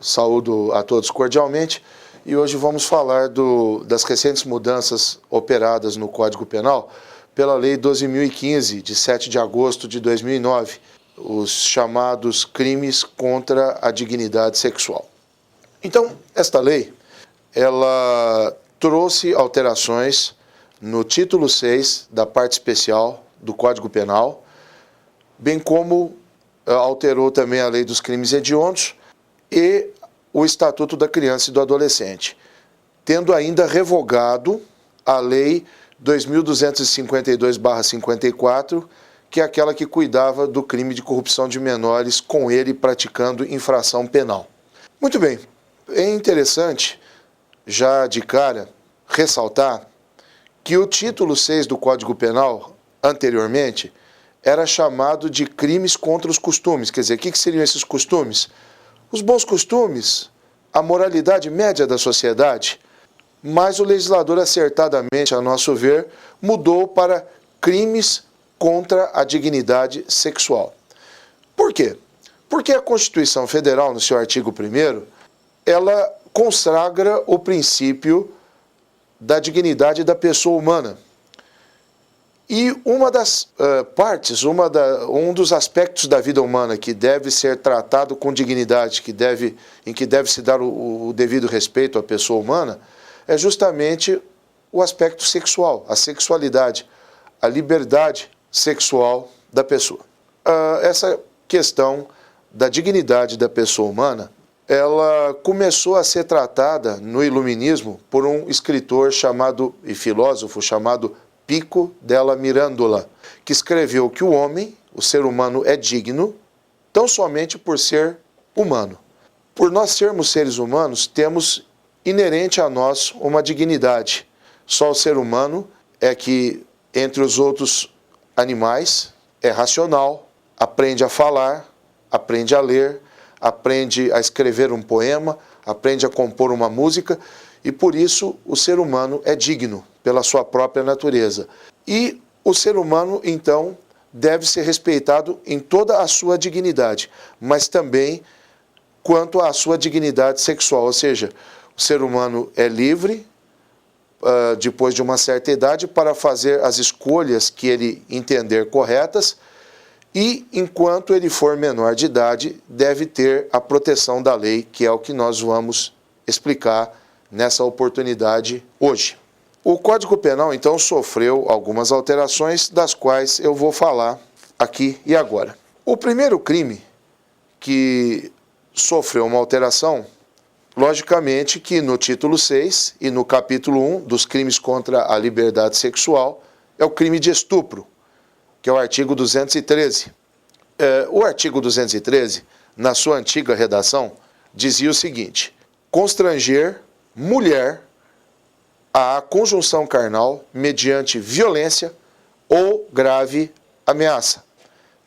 saúdo a todos cordialmente e hoje vamos falar das recentes mudanças operadas no Código Penal pela Lei 12.015, de 7 de agosto de 2009, os chamados crimes contra a dignidade sexual. Então, esta lei, ela trouxe alterações no título 6 da parte especial do Código Penal, bem como alterou também a Lei dos Crimes Hediondos e o Estatuto da Criança e do Adolescente, tendo ainda revogado a Lei 2.252/54, que é aquela que cuidava do crime de corrupção de menores, com ele praticando infração penal. Muito bem, é interessante, já de cara, ressaltar que o título 6 do Código Penal, anteriormente, era chamado de crimes contra os costumes. Quer dizer, o que seriam esses costumes? Os bons costumes, a moralidade média da sociedade, mas o legislador, acertadamente, a nosso ver, mudou para crimes contra a dignidade sexual. Por quê? Porque a Constituição Federal, no seu artigo 1º, ela consagra o princípio da dignidade da pessoa humana. E uma das um dos aspectos da vida humana que deve ser tratado com dignidade, em que deve se dar o devido respeito à pessoa humana, é justamente o aspecto sexual, a sexualidade, a liberdade sexual da pessoa. Essa questão da dignidade da pessoa humana, ela começou a ser tratada no Iluminismo por um escritor e filósofo chamado Pico della Mirandola, que escreveu que o homem, o ser humano, é digno tão somente por ser humano. Por nós sermos seres humanos, temos inerente a nós uma dignidade. Só o ser humano é que, entre os outros animais, é racional, aprende a falar, aprende a ler, aprende a escrever um poema, aprende a compor uma música, e por isso o ser humano é digno pela sua própria natureza. E o ser humano, então, deve ser respeitado em toda a sua dignidade, mas também quanto à sua dignidade sexual, ou seja, o ser humano é livre, depois de uma certa idade, para fazer as escolhas que ele entender corretas, e, enquanto ele for menor de idade, deve ter a proteção da lei, que é o que nós vamos explicar nessa oportunidade hoje. O Código Penal, então, sofreu algumas alterações, das quais eu vou falar aqui e agora. O primeiro crime que sofreu uma alteração, logicamente que no título 6 e no capítulo 1 dos crimes contra a liberdade sexual, é o crime de estupro, que é o artigo 213. O artigo 213, na sua antiga redação, dizia o seguinte: constranger mulher à conjunção carnal mediante violência ou grave ameaça,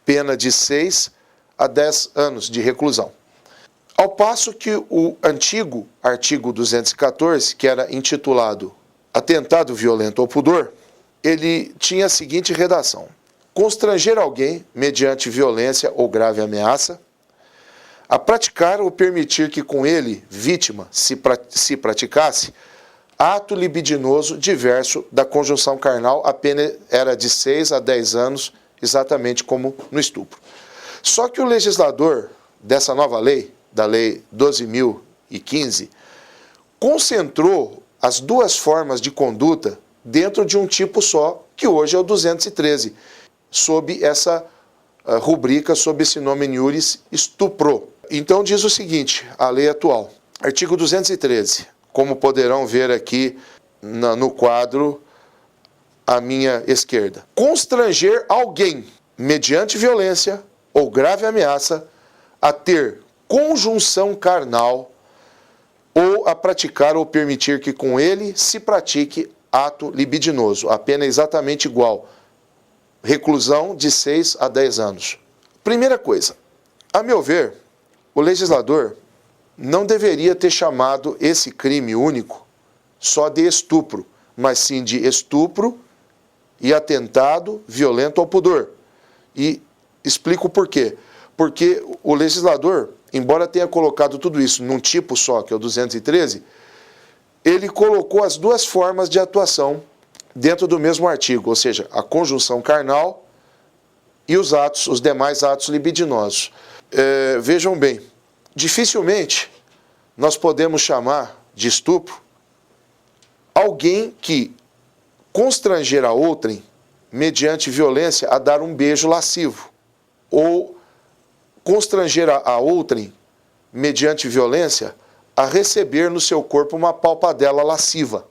pena de 6 a 10 anos de reclusão. Ao passo que o antigo artigo 214, que era intitulado Atentado Violento ao Pudor, ele tinha a seguinte redação: constranger alguém mediante violência ou grave ameaça a praticar ou permitir que com ele, vítima, se praticasse ato libidinoso diverso da conjunção carnal, a pena era de 6 a 10 anos, exatamente como no estupro. Só que o legislador dessa nova lei, da Lei 12.015, concentrou as duas formas de conduta dentro de um tipo só, que hoje é o 213, sob essa rubrica, sob esse nome iuris, estupro. Então diz o seguinte, a lei atual, artigo 213, como poderão ver aqui no quadro à minha esquerda. Constranger alguém, mediante violência ou grave ameaça, a ter conjunção carnal ou a praticar ou permitir que com ele se pratique ato libidinoso. A pena é exatamente igual. Reclusão de 6 a 10 anos. Primeira coisa, a meu ver, o legislador não deveria ter chamado esse crime único só de estupro, mas sim de estupro e atentado violento ao pudor. E explico por quê. Porque o legislador embora tenha colocado tudo isso num tipo só, que é o 213, ele colocou as duas formas de atuação dentro do mesmo artigo, ou seja, a conjunção carnal e os demais atos libidinosos. Vejam bem, dificilmente nós podemos chamar de estupro alguém que constranger a outrem mediante violência a dar um beijo lascivo, ou constranger a outrem mediante violência a receber no seu corpo uma palpadela lasciva.